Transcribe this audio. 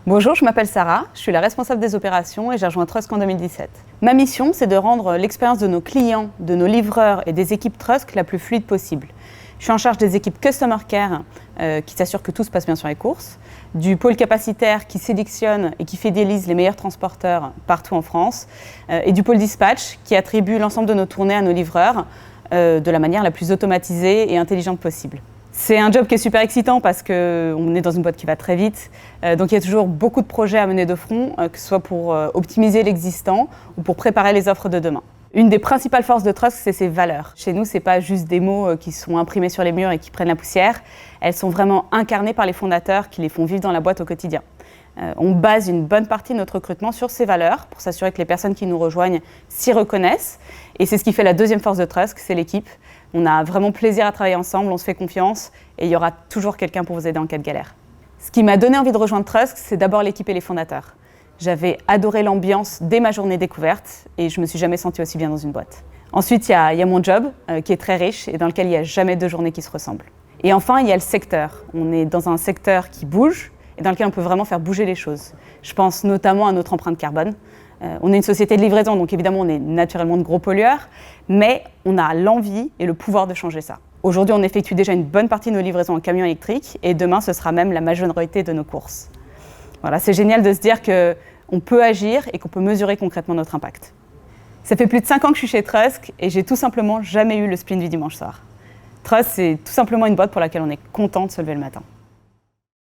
Bonjour, je m'appelle Sarah, je suis la responsable des opérations et j'ai rejoint Trust en 2017. Ma mission, c'est de rendre l'expérience de nos clients, de nos livreurs et des équipes Trust la plus fluide possible. Je suis en charge des équipes Customer Care qui s'assurent que tout se passe bien sur les courses, du pôle capacitaire qui sélectionne et qui fidélise les meilleurs transporteurs partout en France, et du pôle dispatch qui attribue l'ensemble de nos tournées à nos livreurs de la manière la plus automatisée et intelligente possible. C'est un job qui est super excitant parce qu'on est dans une boîte qui va très vite, donc il y a toujours beaucoup de projets à mener de front, que ce soit pour optimiser l'existant ou pour préparer les offres de demain. Une des principales forces de Trust, c'est ses valeurs. Chez nous, ce n'est pas juste des mots qui sont imprimés sur les murs et qui prennent la poussière, elles sont vraiment incarnées par les fondateurs qui les font vivre dans la boîte au quotidien. On base une bonne partie de notre recrutement sur ces valeurs pour s'assurer que les personnes qui nous rejoignent s'y reconnaissent. Et c'est ce qui fait la deuxième force de Trust, c'est l'équipe. On a vraiment plaisir à travailler ensemble, on se fait confiance et il y aura toujours quelqu'un pour vous aider en cas de galère. Ce qui m'a donné envie de rejoindre Trust, c'est d'abord l'équipe et les fondateurs. J'avais adoré l'ambiance dès ma journée découverte et je ne me suis jamais sentie aussi bien dans une boîte. Ensuite, il y a mon job qui est très riche et dans lequel il n'y a jamais deux journées qui se ressemblent. Et enfin, il y a le secteur. On est dans un secteur qui bouge et dans lequel on peut vraiment faire bouger les choses. Je pense notamment à notre empreinte carbone. On est une société de livraison, donc évidemment on est naturellement de gros pollueurs, mais on a l'envie et le pouvoir de changer ça. Aujourd'hui, on effectue déjà une bonne partie de nos livraisons en camion électrique et demain, ce sera même la majorité de nos courses. Voilà, c'est génial de se dire qu'on peut agir et qu'on peut mesurer concrètement notre impact. Ça fait plus de 5 ans que je suis chez Trust et j'ai tout simplement jamais eu le sprint du dimanche soir. Trust, c'est tout simplement une boîte pour laquelle on est content de se lever le matin.